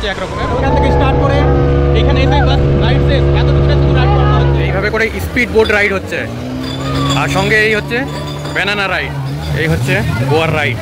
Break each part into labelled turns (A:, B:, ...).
A: হচ্ছে একরকমের। ওখান থেকে স্টার্ট করে এইখানে এসে বাস রাইড শেষ, এতটুকু শুধু রাইড করা হচ্ছে। এইভাবে করে স্পিড বোট রাইড হচ্ছে, আর সঙ্গে এই হচ্ছে ব্যানানা রাইড, এই হচ্ছে গোয়ার রাইড।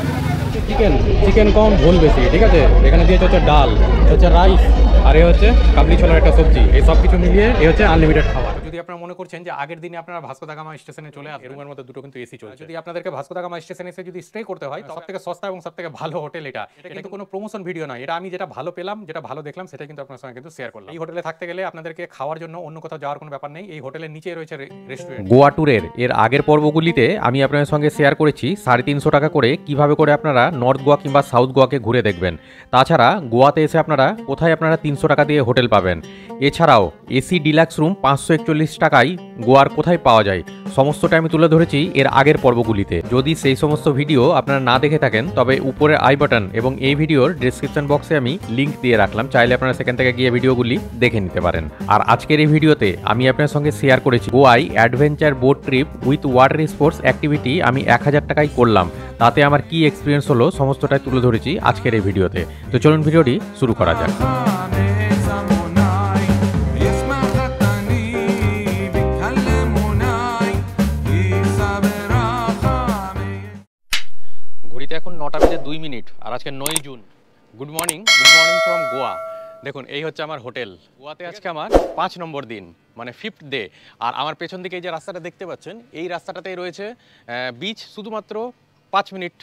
A: চিকেন কম ঝোল বেশি, ঠিক আছে। এখানে দিয়েছে হচ্ছে ডাল, হচ্ছে রাইস, আর এ হচ্ছে কাবলি ছোলার একটা সবজি। এই সব কিছু মিলিয়ে এ হচ্ছে আনলিমিটেড খাবার। যদি আপনারা মনে করছেন যে আগের দিনে আপনারা ভাস্কো দা গামা স্টেশনে চলে আসেন, রুমের মধ্যে দুটো কিন্তু এসি চলছে। যদি আপনাদেরকে ভাস্কো দা গামা স্টেশনে এসে যদি স্টে করতে হয়, সব থেকে সস্তা এবং সব থেকে ভালো হোটেল এটা কিন্তু কোনো প্রমোশন ভিডিও নয়, এটা আমি যেটা ভালো পেলাম, যেটা ভালো দেখলাম, সেটা কিন্তু আপনার সঙ্গে কিন্তু শেয়ার করলাম। এই হোটেলে থাকতে গেলে আপনাদেরকে খাওয়ার জন্য অন্য কোথাও যাওয়ার কোনো ব্যাপার নেই, এই হোটেলের নিচেই রয়েছে রেস্টুরেন্ট। গোয়া ট্যুরের এর আগের পর্বগুলিতে আমি আপনাদের সঙ্গে শেয়ার করেছি 350 টাকা করে কিভাবে করে আপনারা নর্থ গোয়া কিংবা সাউথ গোয়াকে ঘুরে দেখবেন। তাছাড়া গোয়াতে এসে আপনারা কোথায় আপনারা 300 টাকা দিয়ে হোটেল পাবেন, এছাড়াও এসি ডিলাক্স রুম 541 টাকায় গোয়ার কোথায় পাওয়া যায়, সমস্তটা আমি তুলে ধরেছি এর আগের পর্বগুলিতে। যদি সেই সমস্ত ভিডিও আপনারা না দেখে থাকেন, তবে উপরে আই বাটন এবং এই ভিডিওর ডেসক্রিপশন বক্সে আমি লিঙ্ক দিয়ে রাখলাম, চাইলে আপনারা সেখান থেকে গিয়ে ভিডিওগুলি দেখে নিতে পারেন। আর আজকের এই ভিডিওতে আমি আপনার সঙ্গে শেয়ার করেছি গোয়ায় adventure boat trip with water sports activity আমি 1000 টাকায় করলাম। তাতে আমার কি এক্সপিরিয়েন্স হলো সমস্তটাই তুলে ধরেছি আজকের এই ভিডিওতে। তো চলুন ভিডিওটি শুরু করা যাক। ঘড়িতে এখন 9:02 আর আজকে 9 June. Good morning from Goa. দেখুন এই হচ্ছে আমার হোটেল। গোয়াতে আজকে আমার 5 নম্বর দিন, মানে 5th ডে। আর আমার পেছন দিকে এই যে রাস্তাটা দেখতে পাচ্ছেন, এই রাস্তাটাতেই রয়েছে বিচ, শুধুমাত্র 5 মিনিট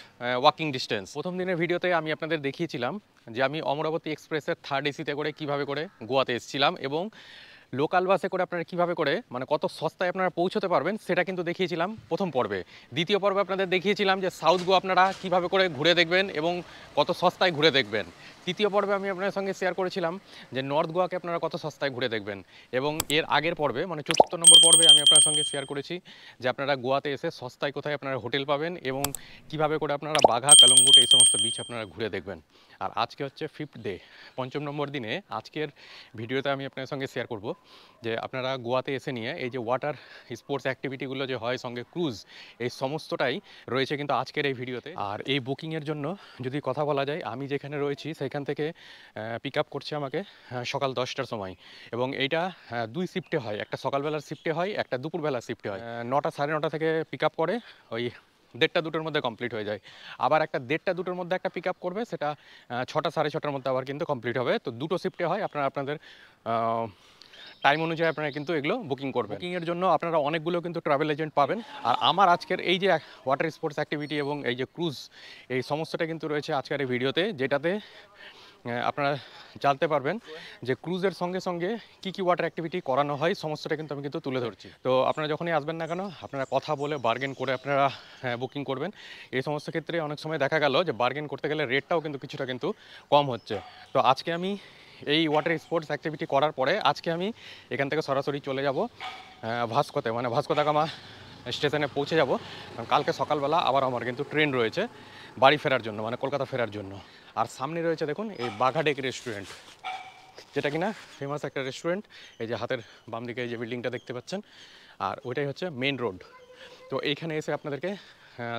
A: ওয়াকিং ডিস্টেন্স। প্রথম দিনের ভিডিওতে আমি আপনাদের দেখিয়েছিলাম যে আমি অমরাবতী এক্সপ্রেসের 3rd এসিতে করে কিভাবে করে গোয়াতে এসেছিলাম, এবং লোকাল বাসে করে আপনারা কীভাবে করে মানে কত সস্তায় আপনারা পৌঁছতে পারবেন সেটা কিন্তু দেখিয়েছিলাম প্রথম পর্বে। দ্বিতীয় পর্বে আপনাদের দেখিয়েছিলাম যে সাউথ গোয়া আপনারা কীভাবে করে ঘুরে দেখবেন এবং কত সস্তায় ঘুরে দেখবেন। তৃতীয় পর্বে আমি আপনাদের সঙ্গে শেয়ার করেছিলাম যে নর্থ গোয়াকে আপনারা কত সস্তায় ঘুরে দেখবেন। এবং এর আগের পর্বে মানে 4র্থ নম্বর পর্বে আমি আপনার সঙ্গে শেয়ার করেছি যে আপনারা গোয়াতে এসে সস্তায় কোথায় আপনারা হোটেল পাবেন এবং কিভাবে করে আপনারা বাঘা, কালঙ্গুট এই সমস্ত বিচ আপনারা ঘুরে দেখবেন। আর আজকে হচ্ছে 5th ডে, 5ম নম্বর দিনে। আজকের ভিডিওতে আমি আপনার সঙ্গে শেয়ার করব যে আপনারা গোয়াতে এসে নিয়ে এই যে ওয়াটার স্পোর্টস অ্যাক্টিভিটিগুলো যে হয়, সঙ্গে ক্রুজ, এই সমস্তটাই রয়েছে কিন্তু আজকের এই ভিডিওতে। আর এই বুকিংয়ের জন্য যদি কথা বলা যায়, আমি যেখানে রয়েছি সেখান থেকে পিক আপ করছে আমাকে সকাল 10টার সময়, এবং এইটা 2 শিফটে হয়, একটা সকালবেলার শিফটে হয়, একটা দুপুরবেলার শিফটে হয়। 9টা 9:30 থেকে পিক আপ করে, ওই 1:30-2টোর মধ্যে কমপ্লিট হয়ে যায়। আবার একটা 1:30-2টোর মধ্যে একটা পিক আপ করবে, সেটা 6টা 6:30টার মধ্যে আবার কিন্তু কমপ্লিট হবে। তো 2টো শিফটে হয়, আপনারা আপনাদের টাইম অনুযায়ী আপনারা কিন্তু এগুলো বুকিং করবেন। বুকিংয়ের জন্য আপনারা অনেকগুলো কিন্তু ট্রাভেল এজেন্ট পাবেন। আর আমার আজকের এই যে ওয়াটার স্পোর্টস অ্যাক্টিভিটি এবং এই যে ক্রুজ, এই সমস্তটা কিন্তু রয়েছে আজকের এই ভিডিওতে, যেটাতে আপনারা জানতে পারবেন যে ক্রুজের সঙ্গে সঙ্গে কী কী ওয়াটার অ্যাক্টিভিটি করানো হয়, সমস্তটা কিন্তু আমি কিন্তু তুলে ধরছি। তো আপনারা যখনই আসবেন না কেন, আপনারা কথা বলে বার্গেন করে আপনারা বুকিং করবেন। এই সমস্ত ক্ষেত্রে অনেক সময় দেখা গেল যে বার্গেন করতে গেলে রেটটাও কিন্তু কিছুটা কিন্তু কম হচ্ছে। তো আজকে আমি এই ওয়াটার স্পোর্টস অ্যাক্টিভিটি করার পরে আজকে আমি এখান থেকে সরাসরি চলে যাব ভাস্কোতে, মানে ভাস্কো দা গামা স্টেশনে পৌঁছে যাব। কালকে সকালবেলা আবার আমার কিন্তু ট্রেন রয়েছে বাড়ি ফেরার জন্য, মানে কলকাতা ফেরার জন্য। আর সামনে রয়েছে দেখুন এই বাঘাডেক রেস্টুরেন্ট, যেটা কিনা ফেমাস একটা রেস্টুরেন্ট। এই যে হাতের বাম দিকে এই যে বিল্ডিংটা দেখতে পাচ্ছেন, আর ওইটাই হচ্ছে মেন রোড। তো এইখানে এসে আপনাদেরকে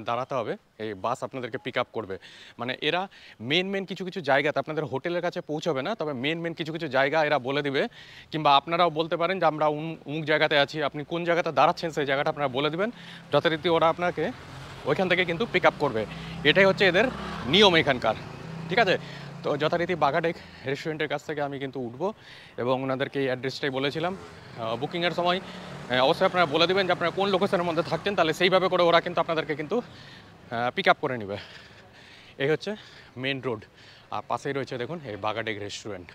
A: দাঁড়াতে হবে, এই বাস আপনাদেরকে পিক আপ করবে। মানে এরা মেন কিছু কিছু জায়গাতে আপনাদের হোটেলের কাছে পৌঁছাবে না, তবে মেন কিছু কিছু জায়গা এরা বলে দিবে, কিংবা আপনারাও বলতে পারেন যে আমরা অমুক জায়গাতে আছি, আপনি কোন জায়গাতে দাঁড়াচ্ছেন সেই জায়গাটা আপনারা বলে দেবেন, যথারীতি ওরা আপনাকে ওইখান থেকে কিন্তু পিক আপ করবে। এটাই হচ্ছে এদের নিয়ম এখানকার, ঠিক আছে। তো যথারীতি বাঘাডেক রেস্টুরেন্টের কাছ থেকে আমি কিন্তু উঠবো, এবং ওনাদেরকে এই অ্যাড্রেসটাই বলেছিলাম। বুকিংয়ের সময় অবশ্যই আপনারা বলে দেবেন যে আপনারা কোন লোকেশনের মধ্যে থাকছেন, তাহলে সেইভাবে করে ওরা কিন্তু আপনাদেরকে কিন্তু পিক আপ করে নেবে। এই হচ্ছে মেন রোড, আর পাশেই রয়েছে দেখুন এই বাঘাডেক রেস্টুরেন্ট।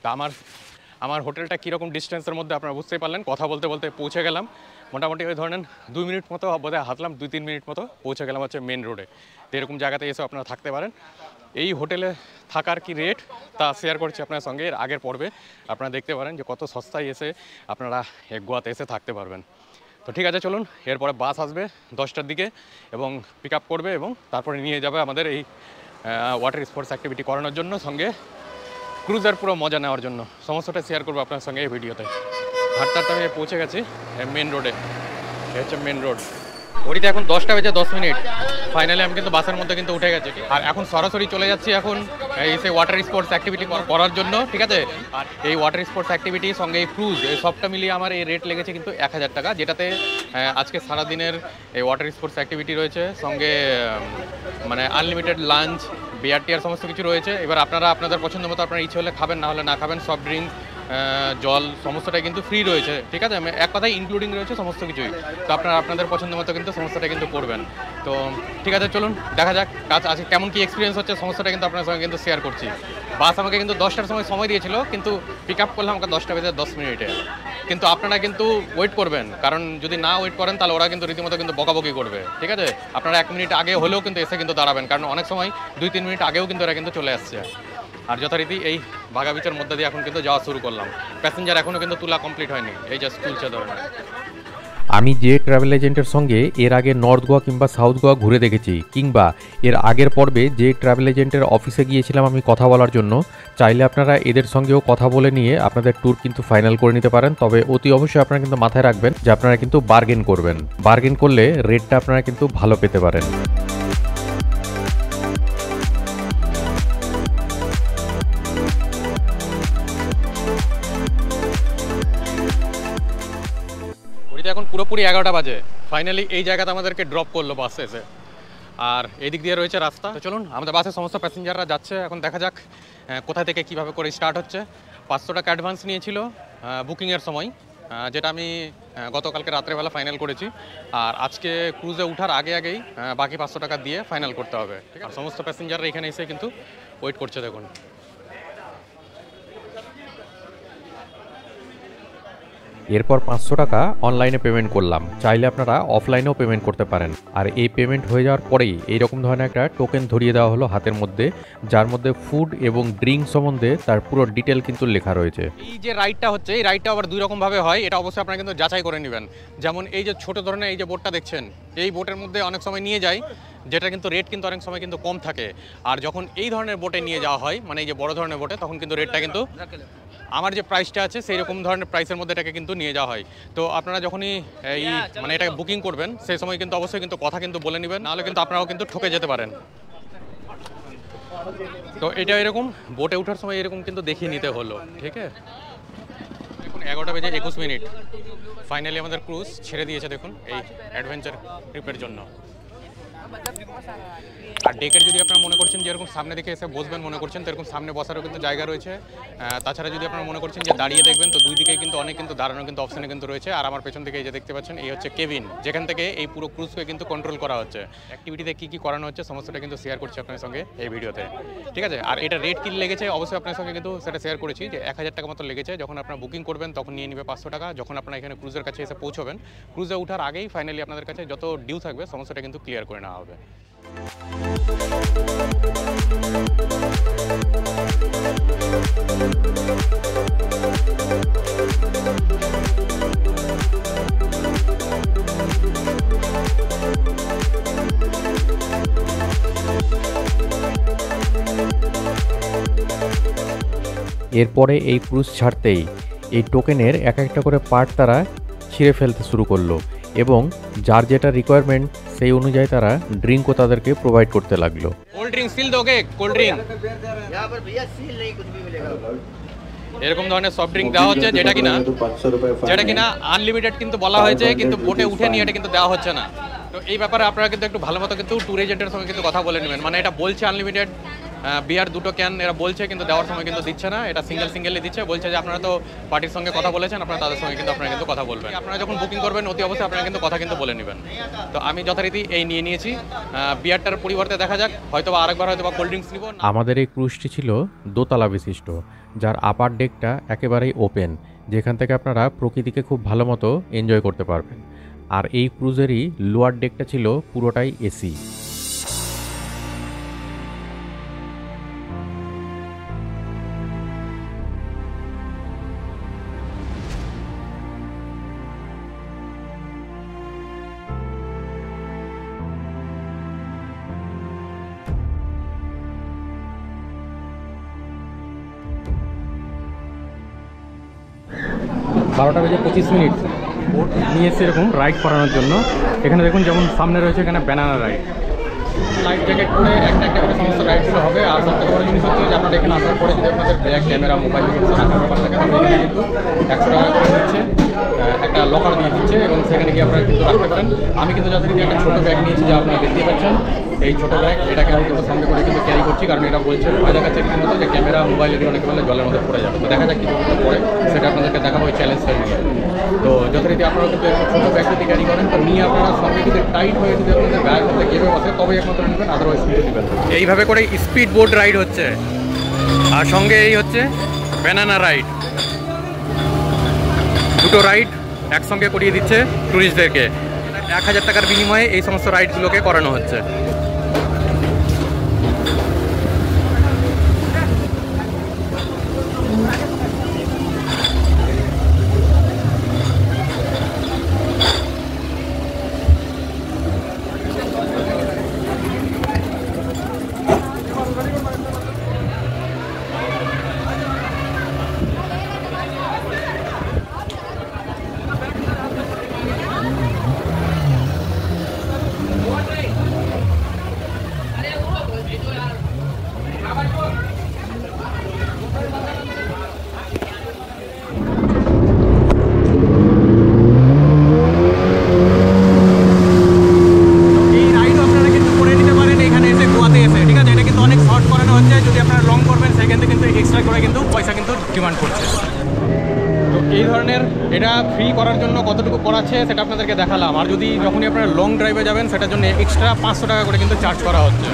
A: তা আমার হোটেলটা কীরকম ডিস্টেন্সের মধ্যে আপনারা বুঝতেই পারলেন, কথা বলতে বলতে পৌঁছে গেলাম। মোটামুটি ওই ধরেন 2 মিনিট মতো বোধহয় হাঁটলাম, 2-3 মিনিট মতো পৌঁছে গেলাম হচ্ছে মেন রোডে। তো এরকম জায়গাতে এসে আপনারা থাকতে পারেন। এই হোটেলে থাকার কি রেট তা শেয়ার করছি আপনার সঙ্গে এর আগের পর্বে। আপনারা দেখতে পারেন যে কত সস্তায় এসে আপনারা গোয়াতে এসে থাকতে পারবেন। তো ঠিক আছে, চলুন। এরপরে বাস আসবে 10টার দিকে এবং পিক আপ করবে, এবং তারপরে নিয়ে যাবে আমাদের এই ওয়াটার স্পোর্টস অ্যাক্টিভিটি করানোর জন্য, সঙ্গে ক্রুজার পুরো মজা নেওয়ার জন্য। সমস্তটা শেয়ার করবো আপনার সঙ্গে এই ভিডিওতে। হাঁটতে হাঁটতে আমি পৌঁছে গেছি মেন রোডে। এই হচ্ছে মেন রোড। ঘড়িতে এখন 10টা বেজে 10 মিনিট। ফাইনালি আমি কিন্তু বাসের মধ্যে কিন্তু উঠে গেছি, আর এখন সরাসরি চলে যাচ্ছি এখন এই সে ওয়াটার স্পোর্টস অ্যাক্টিভিটি করার জন্য, ঠিক আছে। আর এই ওয়াটার স্পোর্টস অ্যাক্টিভিটির সঙ্গে এই ক্রুজ, এই সবটা মিলিয়ে আমার এই রেট লেগেছে কিন্তু 1000 টাকা, যেটাতে আজকে সারাদিনের এই ওয়াটার স্পোর্টস অ্যাক্টিভিটি রয়েছে, সঙ্গে মানে আনলিমিটেড লাঞ্চ, বিয়ার টিয়ার সমস্ত কিছু রয়েছে। এবার আপনারা আপনাদের পছন্দ মতো আপনার ইচ্ছে হলে খাবেন, না হলে না খাবেন। সফট ড্রিঙ্কস, জল সমস্তটাই কিন্তু ফ্রি রয়েছে, ঠিক আছে। আমি এক কথায় ইনক্লুডিং রয়েছে সমস্ত কিছুই। তো আপনারা আপনাদের পছন্দ মতো কিন্তু সমস্তটা কিন্তু করবেন। তো ঠিক আছে, চলুন দেখা যাক কাজ আজকে কেমন কি এক্সপিরিয়েন্স হচ্ছে, সমস্তটা কিন্তু আপনার সঙ্গে কিন্তু শেয়ার করছি। বাস আমাকে কিন্তু 10টার সময় দিয়েছিল, কিন্তু পিক আপ করলাম আমাকে 10টা বেজে 10 মিনিটে। কিন্তু আপনারা কিন্তু ওয়েট করবেন, কারণ যদি না ওয়েট করেন তাহলে ওরা কিন্তু রীতিমতো কিন্তু বকাবকি করবে, ঠিক আছে। আপনারা 1 মিনিট আগে হলেও কিন্তু এসে কিন্তু দাঁড়াবেন, কারণ অনেক সময় 2-3 মিনিট আগেও কিন্তু এরা কিন্তু চলে আসছে। আর যথারীতি এই বাঘা বিচের মধ্যে দিয়ে এখন কিন্তু যাওয়া শুরু করলাম। প্যাসেঞ্জার এখনও কিন্তু তোলা কমপ্লিট হয়নি, এই জাস্ট তুলছে ধরেন।
B: আমি যে ট্রাভেল এজেন্টের সঙ্গে এর আগে নর্থ গোয়া কিংবা সাউথ গোয়া ঘুরে দেখেছি, কিংবা এর আগের পর্বে যে ট্রাভেল এজেন্টের অফিসে গিয়েছিলাম আমি কথা বলার জন্য, চাইলে আপনারা এদের সঙ্গেও কথা বলে নিয়ে আপনাদের ট্যুর কিন্তু ফাইনাল করে নিতে পারেন। তবে অতি অবশ্যই আপনারা কিন্তু মাথায় রাখবেন যে আপনারা কিন্তু বার্গেন করবেন। বার্গেন করলে রেটটা আপনারা কিন্তু ভালো পেতে পারেন।
A: এখন পুরোপুরি 11টা বাজে। ফাইনালি এই জায়গাতে আমাদেরকে ড্রপ করলো বাস এসে, আর এদিক দিয়ে রয়েছে রাস্তা। তো চলুন, আমাদের বাসে সমস্ত প্যাসেঞ্জাররা যাচ্ছে, এখন দেখা যাক কোথা থেকে কিভাবে করে স্টার্ট হচ্ছে। 500 টাকা অ্যাডভান্স নিয়েছিল বুকিংয়ের সময়, যেটা আমি গতকালকে রাত্রেবেলা ফাইনাল করেছি। আর আজকে ক্রুজে ওঠার আগেই বাকি 500 টাকা দিয়ে ফাইনাল করতে হবে। আর সমস্ত প্যাসেঞ্জাররা এখানে এসে কিন্তু ওয়েট করছে, দেখুন।
B: এরপর 500 টাকা অনলাইনে পেমেন্ট করলাম, চাইলে আপনারা অফলাইনেও পেমেন্ট করতে পারেন। আর এই পেমেন্ট হয়ে যাওয়ার পরেই এইরকম ধরনের একটা টোকেন ধরিয়ে দেওয়া হলো হাতের মধ্যে, যার মধ্যে ফুড এবং ড্রিঙ্ক সম্বন্ধে তার পুরো ডিটেল কিন্তু লেখা রয়েছে।
A: এই যে রাইডটা হচ্ছে, এই রাইডটা আবার 2 রকমভাবে হয়, এটা অবশ্যই আপনারা কিন্তু যাচাই করে নেবেন। যেমন এই যে ছোট ধরনের এই যে বোটটা দেখছেন, এই বোটের মধ্যে অনেক সময় নিয়ে যায়, যেটা কিন্তু রেট কিন্তু অনেক সময় কিন্তু কম থাকে। আর যখন এই ধরনের বোটে নিয়ে যাওয়া হয়, মানে এই যে বড় ধরনের বোটে, তখন কিন্তু রেটটা কিন্তু আমার যে প্রাইসটা আছে সেই রকম ধরনের প্রাইসের মধ্যে এটাকে কিন্তু নিয়ে যাওয়া হয়। তো আপনারা যখনই এই মানে এটাকে বুকিং করবেন, সেই সময় কিন্তু অবশ্যই কিন্তু কথা কিন্তু বলে নেবেন, নাহলে কিন্তু আপনারাও কিন্তু ঠকে যেতে পারেন। তো এটা এরকম বোটে ওঠার সময় এরকম কিন্তু দেখিয়ে নিতে হলো, ঠিক আছে। এখন 11টা বেজে 21 মিনিট। ফাইনালি আমাদের ক্রুজ ছেড়ে দিয়েছে, দেখুন, এই অ্যাডভেঞ্চার ট্রিপের জন্য। আর ডেকের যদি আপনারা মনে করছেন যে এরকম সামনে দিকে এসে বসবেন মনে করছেন, তো এরকম সামনে বসারও কিন্তু জায়গা রয়েছে। তাছাড়া যদি আপনারা মনে করছেন যে দাঁড়িয়ে দেখবেন, তো দুই দিকে কিন্তু অনেক কিন্তু দাঁড়ানো কিন্তু অপশানে কিন্তু রয়েছে। আর আমার পেছন থেকে এই যে দেখতে পাচ্ছেন, এই হচ্ছে কেবিন, যেখান থেকে এই পুরো ক্রুজকে কিন্তু কন্ট্রোল করা হচ্ছে। অ্যাক্টিভিটিতে কী কী করানো হচ্ছে সমস্তটা কিন্তু শেয়ার করছি আপনার সঙ্গে এই ভিডিওতে, ঠিক আছে। আর এটা রেট কী লেগেছে অবশ্যই আপনার সঙ্গে কিন্তু সেটা শেয়ার করেছি, যে 1000 টাকা মতো লেগেছে। যখন আপনারা বুকিং করবেন তখন নিয়ে নেবে 500 টাকা। যখন আপনারা এখানে ক্রুজের কাছে এসে পৌঁছবেন, ক্রুজে ওঠার আগেই ফাইনালি আপনাদের কাছে যত ডিউ থাকবে সমস্তটা কিন্তু ক্লিয়ার করে নেওয়া হবে।
B: এরপরে এই ক্রুজ ছাড়তেই এই টোকেনের এক একটা করে পার্ট তারা ছিঁড়ে ফেলতে শুরু করলো, এবং যার যেটা রিকোয়ারমেন্ট সেই অনুযায়ী তারা ড্রিঙ্কও তাদেরকে প্রোভাইড করতে লাগলো।
A: কোল্ড ড্রিঙ্ক সিল दोगे? কোল্ড ড্রিঙ্ক এরকম ধরনের সফট ড্রিঙ্ক দেওয়া হচ্ছে, যেটা কিনা আনলিমিটেড কিন্তু বলা হয়েছে, কিন্তু বোটে উঠে নিয়ে এটা কিন্তু দেওয়া হচ্ছে না। তো এই ব্যাপারে আপনারা কিন্তু একটু ভালো মতো কিন্তু ট্যুর এজেন্টের সঙ্গে কিন্তু কথা বলে নেবেন। মানে এটা বলছে আনলিমিটেড বিয়ার 2টো ক্যান এরা বলছে, কিন্তু দেওয়ার সময় কিন্তু দিচ্ছে না, এটা সিঙ্গেলি দিচ্ছে। বলছে যে আপনারা তো পার্টির সঙ্গে কথা বলেছেন, আপনারা তাদের সঙ্গে কিন্তু আপনারা কিন্তু কথা বলবেন। আপনারা যখন বুকিং করবেন অতি অবশ্যই আপনারা কিন্তু কথা কিন্তু বলে নেবেন। তো আমি যথারীতি এই নিয়ে নিয়েছি বিয়ারটার পরিবর্তে দেখা যাক হয়তো বা আরেকবার হয়তো বা কোল্ড ড্রিঙ্কস নিব।
B: আমাদের এই ক্রুজটি ছিল দোতলা বিশিষ্ট, যার আপার ডেকটা একেবারেই ওপেন, যেখান থেকে আপনারা প্রকৃতিকে খুব ভালো মতো এনজয় করতে পারবেন। আর এই ক্রুজেরই লোয়ার ডেকটা ছিল পুরোটাই এসি।
A: বারোটা বেজে 25 মিনিট। বোট নিয়ে এসে এরকম রাইড করানোর জন্য। এখানে দেখুন যেমন সামনে রয়েছে এখানে ব্যানানা রাইড, লাইফ জ্যাকেট করে একটা একটা করে সমস্ত রাইডগুলো হবে। আর সবথেকে বড় জিনিস হচ্ছে যে আপনারা এখানে আসার পরে যদি আপনাদের ব্যাগ ক্যামেরা মোবাইল কিছু রাখার ব্যাপার থাকে তাহলে এখানে কিন্তু 100 টাকা করে দিচ্ছে, একটা লকার দিয়ে দিচ্ছে এবং সেখানে গিয়ে আপনারা কিন্তু রাখতে পারেন। আমি কিন্তু যথারীতি একটা ছোটো ব্যাগ নিয়েছি, যা আপনারা দেখতে পাচ্ছেন এই ছোটো ব্যাগ, এটাকে আমি কিন্তু সঙ্গে করে কিন্তু ক্যারি করছি, কারণ এটা বলছে ফায়দা কাছে কিন্তু যে ক্যামেরা মোবাইল এটি অনেক বলে জলের মধ্যে পড়ে যাবে। তো দেখা যাক কী পরে সেটা আপনাদেরকে দেখাবো এই চ্যালেঞ্জটা নিয়ে। তো যথারীতি আপনারা কিন্তু একটু ছোটো ব্যাগ যদি ক্যারি করেন তো নিয়ে আপনারা সঙ্গে যদি টাইট হয়ে যদি আপনাদের ব্যাগ মধ্যে গেমে বসে তবেই একমাত্র নেবেন, আদারওয়াইজ কিন্তু নেবেন। এইভাবে করে স্পিড বোট রাইড হচ্ছে, আর সঙ্গে এই হচ্ছে ব্যানানা রাইড। দুটো রাইড একসঙ্গে করিয়ে দিচ্ছে ট্যুরিস্টদেরকে। 1000 টাকার বিনিময়ে এই সমস্ত রাইডগুলোকে করানো হচ্ছে। এটা ফ্রি করার জন্য কতটুকু করাচ্ছে সেটা আপনাদেরকে দেখালাম। আর যদি যখনই আপনারা লং ড্রাইভে যাবেন সেটার জন্য এক্সট্রা 500 টাকা করে কিন্তু চার্জ করা হচ্ছে।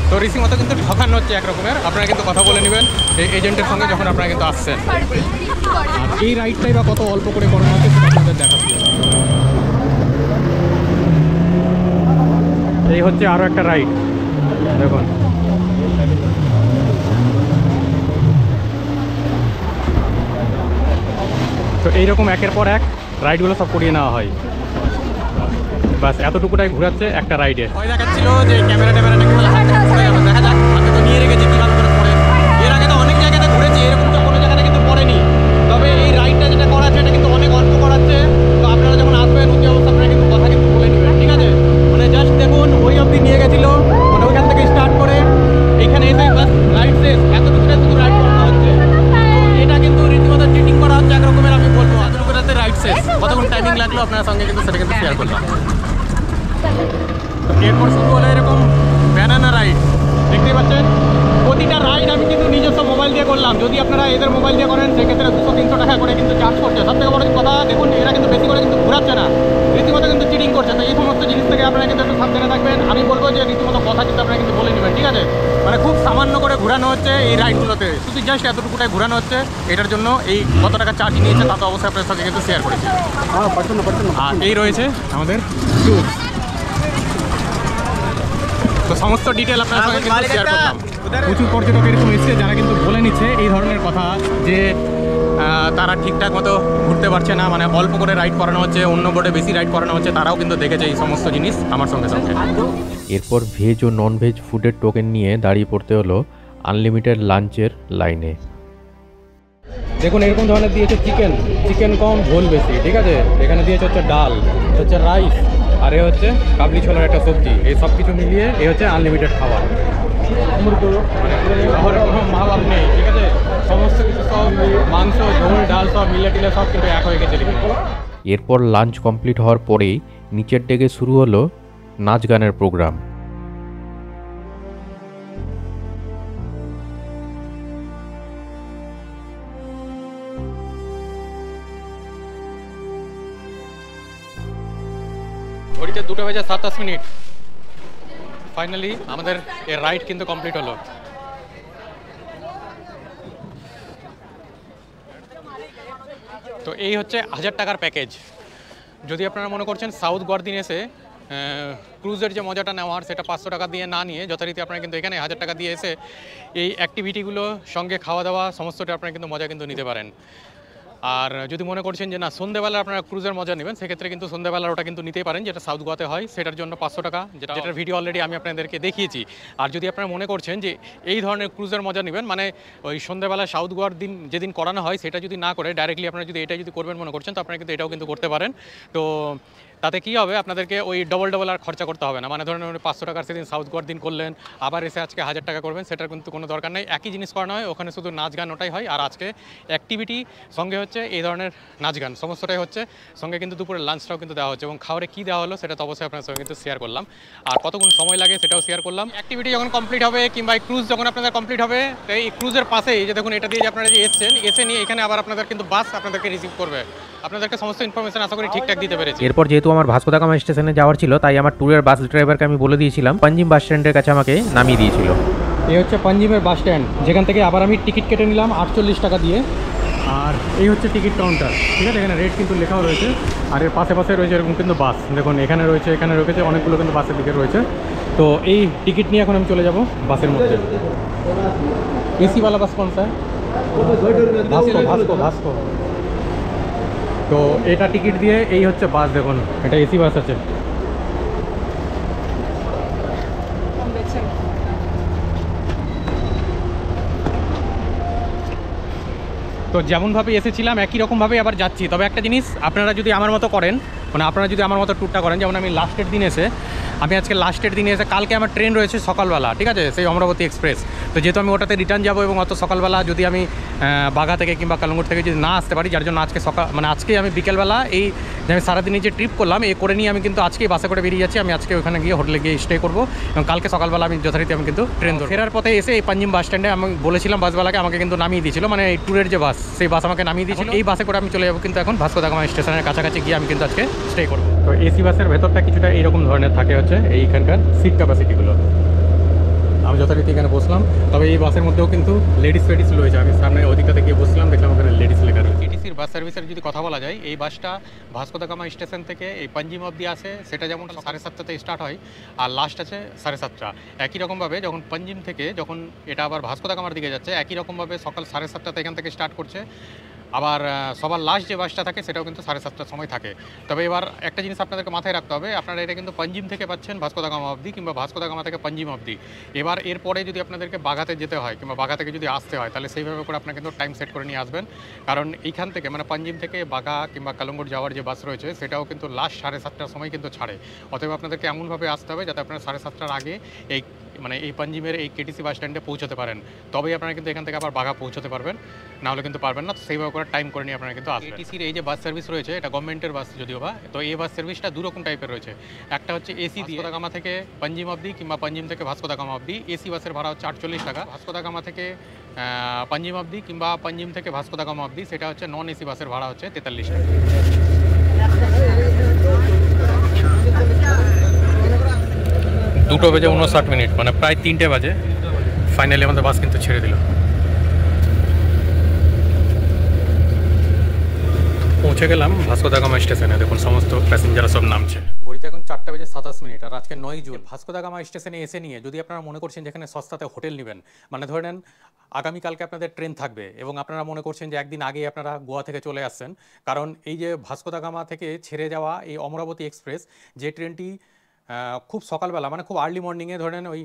A: তো রীতিমতো কিন্তু ঠকানো হচ্ছে এক রকমের। আপনারা কিন্তু কথা বলে নেবেন এই এজেন্টের সঙ্গে যখন আপনারা কিন্তু আসছেন। আর এই রাইডটাই বা কত অল্প করে করানো হচ্ছে সেটা আপনাদের দেখাচ্ছি। এই হচ্ছে আরও একটা রাইড, দেখুন তো এইরকম একের পর এক রাইডগুলো সব করিয়ে নেওয়া হয়। বাস এতটুকুটাই ঘুরাচ্ছে একটা রাইডে। ভয় দেখাচ্ছিল যে ক্যামেরা ট্যামেরা নাকি বলে হাত পড়ে যাবে, দেখা যাক। আমি তো নিয়ে রেখেছি কীভাবে করে পড়ে। এর আগে তো অনেক জায়গাতে ঘুরেছি, এরকম তো কোনো জায়গাতে কিন্তু পড়েনি। তবে এই রাইডটা যেটা করাচ্ছে এটা কিন্তু অনেক অল্প করাচ্ছে। তো আপনারা যখন আসবেন উঠে অবস্থা আপনারা কিন্তু কথা কিন্তু বলে নেবেন, ঠিক আছে? মানে জাস্ট দেখুন ওই অবধি নিয়ে গেছিলো, মানে ওইখান থেকে স্টার্ট করে এইখানে এসে বাস রাইড শেষ, এতটুকুটা শুধু রাইড করানো হচ্ছে। তো এটা কিন্তু রীতিমতো চিটিং করা হচ্ছে এক রকমের, আমি বলবো। এতটুকুটাতে রাইড শেষ, কতক্ষণ টাইমিং লাগলো আপনার সঙ্গে কিন্তু সেটা কিন্তু শেয়ার করলাম। তো এরপর শুরু হলো এরকম ব্যানানা রাইড, দেখতে পাচ্ছেন। প্রতিটা রাইড আমি কিন্তু নিজস্ব মোবাইল দিয়ে করলাম। যদি আপনারা এদের মোবাইল দিয়ে করেন সেক্ষেত্রে 200-300 টাকা করে কিন্তু চার্জ করছে। সব থেকে বড় কথা দেখুন, এরা কিন্তু বেশি করে কিন্তু ঘুরাচ্ছে না, রীতিমতো কিন্তু চিটিং করছে। তো এই সমস্ত জিনিস থেকে আপনারা কিন্তু একটু সাবধানে থাকবেন। আমি বলবো যে রীতিমতো কথা কিন্তু আপনারা কিন্তু বলে নেবেন, ঠিক আছে? মানে খুব সামান্য করে ঘুরানো হচ্ছে এই রাইডগুলোতে, শুধু জাস্ট এতটুকুটাই ঘুরানো হচ্ছে। এটার জন্য এই কত টাকা চার্জ নিয়েছে তা তো অবশ্যই আপনার সঙ্গে কিন্তু শেয়ার করেছি। আর এই রয়েছে আমাদের ট্যুর। তো সমস্ত ডিটেল আপনার সঙ্গে কিন্তু শেয়ার করলাম। প্রচুর পর্যটক এরকম এসছে যারা কিন্তু বলে নিচ্ছে এই ধরনের কথা যে তারা ঠিকঠাক মতো ঘুরতে পারছে না, মানে অল্প করে রাইড করানো হচ্ছে, অন্য বোর্ডে বেশি রাইড করানো হচ্ছে। তারাও কিন্তু দেখেছে এই সমস্ত জিনিস আমার সঙ্গে সঙ্গে।
B: এরপর ভেজ ও নন ভেজ ফুডের টোকেন নিয়ে দাঁড়িয়ে পড়তে হলো আনলিমিটেড লাঞ্চের লাইনে।
A: দেখুন এরকম ধরনের দিয়েছে চিকেন কম ঝোল বেশি, ঠিক আছে? এখানে দিয়েছে হচ্ছে ডাল, হচ্ছে রাইস, আর এ হচ্ছে কাবলি ছোলার একটা সবজি। এই সব কিছু মিলিয়ে এ হচ্ছে আনলিমিটেড খাবার। শহরে কোনো মা বাপ নেই, ঠিক আছে? সমস্ত কিছু সব মাংস ঝোল ডাল সব মিলে টিলে সব কিন্তু এক হয়ে গেছে।
B: এরপর লাঞ্চ কমপ্লিট হওয়ার পরেই নিচের ডেকে শুরু হলো নাচ গানের প্রোগ্রাম।
A: ঘড়িতে 2:27 ফাইনালি আমাদের এই রাইড কিন্তু কমপ্লিট হলো। তো এই হচ্ছে 1000 টাকার প্যাকেজ। যদি আপনারা মনে করছেন সাউথ গোয়ার দিন এসে ক্রুজের যে মজাটা নেওয়ার সেটা 500 টাকা দিয়ে না নিয়ে যথারীতি আপনারা কিন্তু এখানে 1000 টাকা দিয়ে এসে এই অ্যাক্টিভিটিগুলো সঙ্গে খাওয়া দাওয়া সমস্তটা আপনারা কিন্তু মজা কিন্তু নিতে পারেন। আর যদি মনে করছেন যে না সন্ধ্যেবেলা আপনারা ক্রুজের মজা নেবেন, সেক্ষেত্রে কিন্তু সন্ধ্যেবেলার ওটা কিন্তু নিতেই পারেন, যেটা সাউথ গোয়াতে হয়, সেটার জন্য 500 টাকা, যেটার ভিডিও অলরেডি আমি আপনাদেরকে দেখিয়েছি। আর যদি আপনারা মনে করছেন যে এই ধরনের ক্রুজের মজা নেবেন, মানে ওই সন্ধ্যেবেলা সাউথ গোয়ার দিন যেদিন করানো হয় সেটা যদি না করে ডাইরেক্টলি আপনারা যদি এটা যদি করবেন মনে করছেন, তো আপনারা কিন্তু এটাও কিন্তু করতে পারেন। তো তাতে কী হবে, আপনাদেরকে ওই ডবল আর খরচা করতে হবে না। মানে ধরেন 500 টাকার সেদিন সাউথ গোয়ার দিন করলেন, আবার এসে আজকে 1000 টাকা করবেন, সেটার কিন্তু কোনো দরকার নেই। একই জিনিস করানো হয়, ওখানে শুধু নাচ গান ওটাই হয়। আর আজকে অ্যাক্টিভিটি সঙ্গে হচ্ছে এই ধরনের নাচ গান সমস্তটাই হচ্ছে, সঙ্গে কিন্তু দুপুরের লাঞ্চটাও কিন্তু দেওয়া হচ্ছে। এবং খাবারে কী দেওয়া হলো সেটা তো অবশ্যই আপনার সঙ্গে কিন্তু শেয়ার করলাম, আর কতক্ষণ সময় লাগে সেটাও শেয়ার করলাম। অ্যাক্টিভিটি যখন কমপ্লিট হবে কিংবা এই ক্রুজ যখন আপনাদের কমপ্লিট হবে, তো এই ক্রুজের পাশেই যে দেখুন এটা দিয়ে যে আপনারা যে এসছেন, এসে নিয়ে এখানে আবার আপনাদের কিন্তু বাস আপনাদেরকে রিসিভ করবে। আপনাদেরকে সমস্ত ইনফরমেশন আশা করি ঠিকঠাক দিতে পেরেছি।
B: এরপর যেহেতু আমার ভাস্কো দা গামা স্টেশনে যাওয়ার ছিল, তাই আমার ট্যুরের বাস ড্রাইভারকে আমি বলে দিয়েছিলাম পাঞ্জিম বাস স্ট্যান্ডের কাছে আমাকে নামিয়ে দিয়েছিল।
A: এই হচ্ছে পাঞ্জিমের বাস স্ট্যান্ড, যেখান থেকে আবার আমি টিকিট কেটে নিলাম 48 টাকা দিয়ে। আর এই হচ্ছে টিকিট কাউন্টার, ঠিক আছে, এখানে রেট কিন্তু লেখাও রয়েছে। আর এর পাশে রয়েছে এরকম কিন্তু বাস, দেখুন এখানে রয়েছে, এখানে রয়েছে অনেকগুলো কিন্তু বাসের দিকে রয়েছে। তো এই টিকিট নিয়ে এখন আমি চলে যাব বাসের মধ্যে। এসি वाला বাস কোন স্যার? ভাস্কো। তো এটা টিকিট দিয়ে এই হচ্ছে বাস, দেখুন এটা এসি বাস আছে। তো যেমনভাবে এসেছিলাম একই রকমভাবে আবার যাচ্ছি। তবে একটা জিনিস আপনারা যদি আমার মতো করেন, মানে আপনারা যদি আমার মতো ট্যুরটা করেন, যেমন আমি লাস্টের দিন এসে কালকে আমার ট্রেন রয়েছে সকালবেলা, ঠিক আছে, সেই অমরাবতী এক্সপ্রেস। তো যেহেতু আমি ওটাতে রিটার্ন যাবো এবং অত সকালবেলা যদি আমি বাঘা থেকে কিংবা কালুঙ্গুর থেকে যদি না আসতে পারি, যার জন্য আজকে আমি বিকেলবেলা এই যে আমি সারাদিনে যে ট্রিপ করলাম এই করে নিয়ে আমি কিন্তু আজকেই বাসে করে বেরিয়ে যাচ্ছি। আমি আজকে ওখানে গিয়ে হোটেলে গিয়ে স্টে করবো এবং কালকে সকালবেলা আমি যথারীতি আমি কিন্তু ট্রেন ধরবো। ফেরার পথে এসে এই পাঞ্জিম বাস স্ট্যান্ডে আমি বলেছিলাম বাসওয়ালাকে আমাকে কিন্তু নামিয়ে দিয়েছিল, মানে এই ট্যুরের যে বাস সেই বাস আমাকে নামিয়ে দিয়েছিল। এই বাসে করে আমি চলে যাবো কিন্তু এখন ভাস্কো দা গামা স্টেশনের কাছাকাছি গিয়ে আমি কিন্তু আজকে স্টে করবো। তো এসি বাসের ভেতরটা কিছুটা এইরকম ধরনের থাকে হচ্ছে এইখানকার সিট ক্যাপাসিটিগুলো। আমি যথারীতি এখানে বসলাম, তবে এই বাসের মধ্যেও কিন্তু লেডিস রয়েছে। আমি সামনে ওদিকটাতে গিয়ে বসলাম, দেখলাম ওখানে লেডিস লেখা রয়েছে। টিটিসির বাস সার্ভিসের যদি কথা বলা যায়, এই বাসটা ভাস্কো দা গামা স্টেশন থেকে এই পাঞ্জিম অবধি আসে, সেটা যেমন 7:30টাতে স্টার্ট হয় আর লাস্ট আছে 7:30টা। একই রকমভাবে যখন পাঞ্জিম থেকে যখন এটা আবার ভাস্কো দা গামার দিকে যাচ্ছে, একই রকমভাবে সকাল 7:30টাতে এখান থেকে স্টার্ট করছে। আবার সবার লাস্ট যে বাসটা থাকে সেটাও কিন্তু 7:30টার সময় থাকে। তবে এবার একটা জিনিস আপনাদেরকে মাথায় রাখতে হবে, আপনারা এটা কিন্তু পাঞ্জিম থেকে পাচ্ছেন ভাস্কো দা গামা অবধি কিংবা ভাস্কো দা গামা থেকে পাঞ্জিম অবধি। এবার এরপরে যদি আপনাদেরকে বাঘাতে যেতে হয় কিংবা বাঘা থেকে যদি আসতে হয়, তাহলে সেইভাবে করে আপনারা কিন্তু টাইম সেট করে নিয়ে আসবেন। কারণ এইখান থেকে মানে পাঞ্জিম থেকে বাঘা কিংবা কালুঙ্গুর যাওয়ার যে বাস রয়েছে সেটাও কিন্তু লাস্ট 7:30টার সময় কিন্তু ছাড়ে। অতএব আপনাদেরকে এমনভাবে আসতে হবে যাতে আপনারা 7:30টার আগে এই পাঞ্জিমের এই কেটিসি বাস স্ট্যান্ডে পৌঁছতে পারেন, তবেই আপনারা কিন্তু এখান থেকে আবার বাঘা পৌঁছতে পারবেন, নাহলে কিন্তু পারবেন না। তো সেইভাবে করে টাইম করে নিয়ে আপনারা কিন্তু আসবেন। কেটিসির এই যে বাস সার্ভিস রয়েছে এটা গভর্নমেন্টের বাস যদিও বা, তো এই বাস সার্ভিসটা দুরকম টাইপের রয়েছে। একটা হচ্ছে এসি দিয়ে ভাস্কো দা গামা থেকে পাঞ্জিম অবধি কিংবা পাঞ্জিম থেকে ভাস্কো দা গামা অবধি এসি বাসের ভাড়া হচ্ছে 48 টাকা। ভাস্কো দা গামা থেকে পাঞ্জিম অবধি কিংবা পাঞ্জিম থেকে ভাস্কো দা গামা অবধি সেটা হচ্ছে নন এসি বাসের ভাড়া হচ্ছে 43 টাকা। 2:59 মানে প্রায় 3টে বাজে ফাইনালি আমাদের বাস কিন্তু ছেড়ে দিল। পৌঁছে গেলাম ভাস্কো দা গামা স্টেশনে। দেখুন সমস্ত প্যাসেঞ্জাররা সব নামছে। ঘড়িতে এখন 4:27 আর আজকে 9 জুন। ভাস্কো দা গামা স্টেশনে এসে নিয়ে যদি আপনারা মনে করছেন যেখানে সস্তাতে হোটেল নেবেন, মানে ধরে নেন আগামীকালকে আপনাদের ট্রেন থাকবে এবং আপনারা মনে করছেন যে একদিন আগেই আপনারা গোয়া থেকে চলে আসছেন, কারণ এই যে ভাস্কো দা গামা থেকে ছেড়ে যাওয়া এই অমরাবতী এক্সপ্রেস যে ট্রেনটি খুব সকালবেলা মানে খুব আর্লি মর্নিংয়ে ধরেন ওই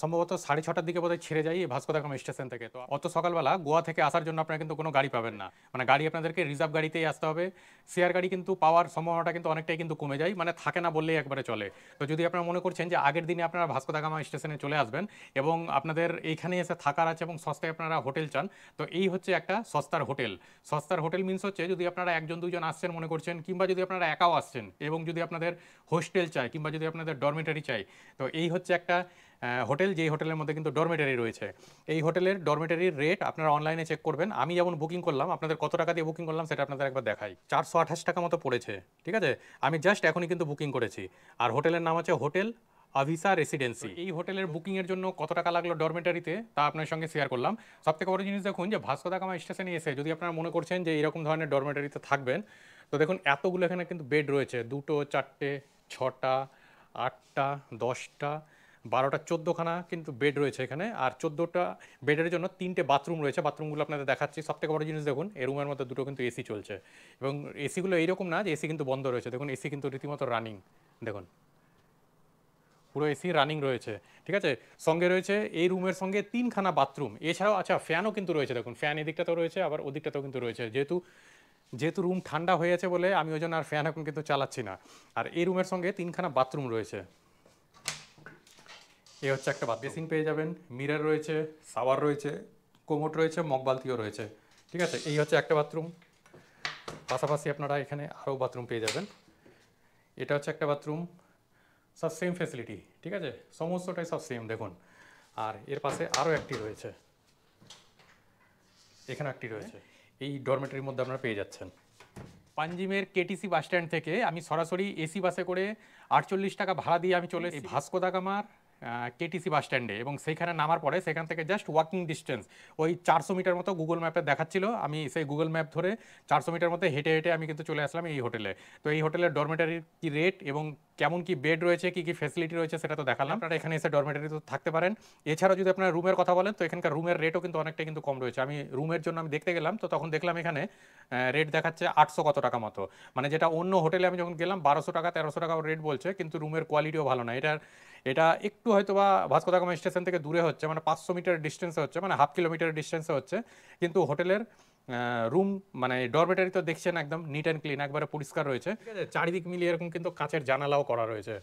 A: সম্ভবত 6:30টার দিকে বোধহয় ছেড়ে যাই ভাস্কো দা গামা স্টেশন থেকে। তো অত সকালবেলা গোয়া থেকে আসার জন্য আপনারা কিন্তু কোনো গাড়ি পাবেন না, মানে গাড়ি আপনাদেরকে রিজার্ভ গাড়িতেই আসতে হবে। শেয়ার গাড়ি কিন্তু পাওয়ার সম্ভাবনাটা কিন্তু অনেকটাই কিন্তু কমে যায়, মানে থাকে না বললেই একবারে চলে। তো যদি আপনারা মনে করছেন যে আগের দিনে আপনারা ভাস্কো দা গামা স্টেশনে চলে আসবেন এবং আপনাদের এইখানে এসে থাকার আছে এবং সস্তায় আপনারা হোটেল চান, তো এই হচ্ছে একটা সস্তার হোটেল। সস্তার হোটেল মিনস হচ্ছে যদি আপনারা 1-2জন আসছেন মনে করছেন, কিংবা যদি আপনারা একাও আসছেন এবং যদি আপনাদের হোস্টেল চাই কিংবা যদি আপনাদের ডরমিটারি চাই, তো এই হচ্ছে একটা হোটেল, যেই হোটেলের মধ্যে কিন্তু ডরমেটারি রয়েছে। এই হোটেলের ডরমেটারির রেট আপনারা অনলাইনে চেক করবেন। আমি যেমন বুকিং করলাম, আপনাদের কত টাকা দিয়ে বুকিং করলাম সেটা আপনাদের একবার দেখাই। 428 টাকা মতো পড়েছে, ঠিক আছে। আমি জাস্ট এখনই কিন্তু বুকিং করেছি। আর হোটেলের নাম আছে হোটেল আভিসা রেসিডেন্সি। এই হোটেলের বুকিংয়ের জন্য কত টাকা লাগলো ডরমেটারিতে তা আপনার সঙ্গে শেয়ার করলাম। সবথেকে বড় জিনিস দেখুন যে ভাস্কো দা গামা স্টেশনে এসে যদি আপনারা মনে করছেন যে এরকম ধরনের ডরমেটারিতে থাকবেন, তো দেখুন এতগুলো এখানে কিন্তু বেড রয়েছে, 2, 4, 6, 8টা, 10টা, 12টা 14খানা কিন্তু বেড রয়েছে এখানে, আর 14টা বেডের জন্য 3টে বাথরুম রয়েছে। বাথরুমগুলো আপনাদের দেখাচ্ছি। সবথেকে বড় জিনিস দেখুন, এই রুমের মধ্যে দুটো কিন্তু এসি চলছে, এবং এসিগুলো এইরকম না যে এসি কিন্তু বন্ধ রয়েছে। দেখুন এসি কিন্তু রীতিমতো রানিং, দেখুন পুরো এসি রানিং রয়েছে, ঠিক আছে। সঙ্গে রয়েছে এই রুমের সঙ্গে 3খানা বাথরুম, এছাড়াও আচ্ছা ফ্যানও কিন্তু রয়েছে। দেখুন ফ্যান এদিকটাতেও রয়েছে, আবার ওদিকটাতেও কিন্তু রয়েছে। যেহেতু রুম ঠান্ডা হয়ে আছে বলে আমি ওই জন্য আর ফ্যান এখন কিন্তু চালাচ্ছি না। আর এই রুমের সঙ্গে 3খানা বাথরুম রয়েছে। এ হচ্ছে একটা বেসিন পেয়ে যাবেন, মিরর রয়েছে, শাওয়ার রয়েছে, কোমোড রয়েছে, মগবালতিও রয়েছে, ঠিক আছে। এই হচ্ছে একটা বাথরুম। পাশাপাশি আপনারা এখানে আরও বাথরুম পেয়ে যাবেন। এটা হচ্ছে একটা বাথরুম, সব সেম ফ্যাসিলিটি, ঠিক আছে, সমস্তটাই সব সেম দেখুন। আর এর পাশে আরও একটি রয়েছে, এখানে একটি রয়েছে। এই ডরমেটরির মধ্যে আপনারা পেয়ে যাচ্ছেন। পাঞ্জিমের কেটিসি বাস স্ট্যান্ড থেকে আমি সরাসরি এসি বাসে করে 48 টাকা ভাড়া দিয়ে আমি চলে এসেছি ভাস্কো দা গামার কেটিসি বাস স্ট্যান্ডে, এবং সেইখানে নামার পরে সেখান থেকে জাস্ট ওয়াকিং ডিস্টেন্স ওই 400 মিটার মতো গুগল ম্যাপে দেখাচ্ছিল। আমি সেই গুগল ম্যাপ ধরে 400 মিটার মধ্যে হেঁটে হেঁটে আমি কিন্তু চলে আসলাম এই হোটেলে। তো এই হোটেলের ডরমেটারির কি রেট এবং কেমন কি বেড রয়েছে, কি কি ফ্যাসিলিটি রয়েছে সেটা তো দেখালাম। আপনারা এখানে এসে ডরমেটারি তো থাকতে পারেন। এছাড়াও যদি আপনারা রুমের কথা বলেন তো এখানকার রুমের রেটও কিন্তু অনেকটাই কিন্তু কম রয়েছে। আমি রুমের জন্য আমি দেখতে গেলাম, তো তখন দেখলাম এখানে রেট দেখাচ্ছে 800 কত টাকা মতো, মানে যেটা অন্য হোটেলে আমি যখন গেলাম 1200 টাকা 1300 টাকা রেট বলছে, কিন্তু রুমের কোয়ালিটিও ভালো না। এটা একটু হয়তো বা ভাস্কো দা গামা স্টেশন থেকে দূরে হচ্ছে, মানে 500 মিটার ডিস্টেন্সে হচ্ছে, মানে হাফ কিলোমিটার ডিস্টেন্সে হচ্ছে, কিন্তু হোটেলের রুম মানে ডরমেটারি তো দেখছেন একদম নিট অ্যান্ড ক্লিন, একবারে পরিষ্কার রয়েছে, ঠিক আছে। চারিদিক মিলিয়ে এরকম কিন্তু কাচের জানালাও করা রয়েছে।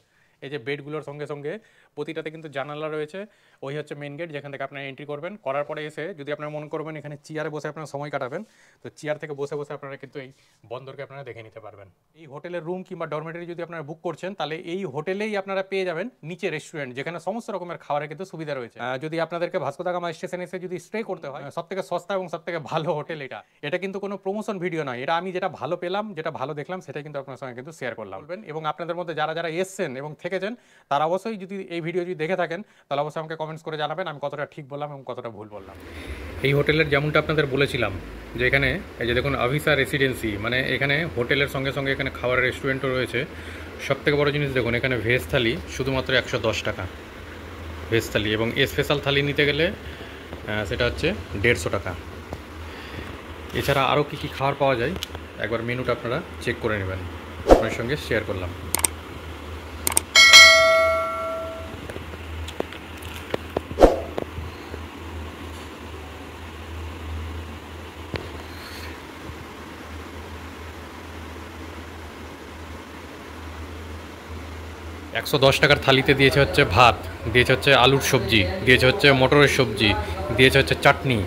A: এই যে বেডগুলোর সঙ্গে সঙ্গে প্রতিটাতে কিন্তু জানালা রয়েছে। ওই হচ্ছে মেন গেট, যেখান থেকে আপনারা এন্ট্রি করবেন। করার পরে এসে যদি আপনারা মনে করবেন এখানে চেয়ারে বসে আপনারা সময় কাটাবেন, তো চেয়ার থেকে বসে বসে আপনারা কিন্তু এই বন্দরকে আপনারা দেখে নিতে পারবেন। এই হোটেলের রুম কিংবা ডরমেটারি যদি আপনারা বুক করছেন, তাহলে এই হোটেলেই আপনারা পেয়ে যাবেন নিচে রেস্টুরেন্ট, যেখানে সমস্ত রকমের খাবারের কিন্তু সুবিধা রয়েছে। যদি আপনাদেরকে ভাস্কো দা গামা স্টেশনে এসে যদি স্টে করতে হয়, সবথেকে সস্তা এবং সবথেকে ভালো হোটেল এটা কিন্তু কোনো প্রমোশন ভিডিও নয়, এটা আমি যেটা ভালো পেলাম, যেটা ভালো দেখলাম সেটাই কিন্তু আপনার সঙ্গে কিন্তু শেয়ার করলাম। এবং আপনাদের মধ্যে যারা যারা এসছেন এবং থেকেছেন তারা অবশ্যই যদি এই ভিডিও যদি দেখে থাকেন তাহলে অবশ্যই আমাকে কমেন্টস করে জানাবেন আমি কতটা ঠিক বললাম এবং কতটা ভুল বললাম। এই হোটেলের যেমনটা আপনাদের বলেছিলাম যে এখানে এই যে দেখুন অভিসা রেসিডেন্সি, মানে এখানে হোটেলের সঙ্গে সঙ্গে এখানে খাবারের রেস্টুরেন্টও রয়েছে। সবথেকে বড় জিনিস দেখুন, এখানে ভেজ থালি শুধুমাত্র 110 টাকা ভেজ থালি, এবং স্পেশাল থালি নিতে গেলে সেটা হচ্ছে 150 টাকা। এছাড়া আরও কী কী খাবার পাওয়া যায় একবার মেনুটা আপনারা চেক করে নেবেন, আপনার সঙ্গে শেয়ার করলাম। $110 টাকার থালিতে দিয়েছে হচ্ছে ভাত, দিয়েছে হচ্ছে আলুর সবজি, দিয়েছে হচ্ছে মটরের সবজি, দিয়েছে হচ্ছে চাটনি,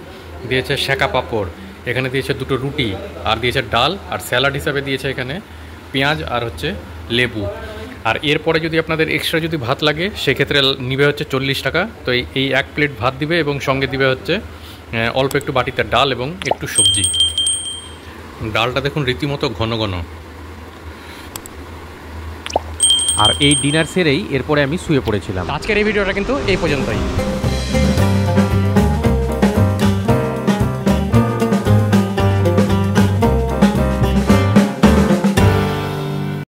A: দিয়েছে সেকা পাঁপড়, এখানে দিয়েছে দুটো রুটি, আর দিয়েছে ডাল, আর স্যালাড হিসাবে দিয়েছে এখানে পেঁয়াজ আর হচ্ছে লেবু। আর এরপরে যদি আপনাদের এক্সট্রা যদি ভাত লাগে সেক্ষেত্রে নিবে হচ্ছে 40 টাকা। তো এই এক প্লেট ভাত দিবে এবং সঙ্গে দিবে হচ্ছে অল্প একটু বাটিতে ডাল এবং একটু সবজি। ডালটা দেখুন রীতিমতো ঘন ঘন।
B: আর এই ডিনার সেরেই এরপরে আমি শুয়ে পড়েছিলাম।
A: আজকের এই ভিডিওটা কিন্তু এই পর্যন্তই।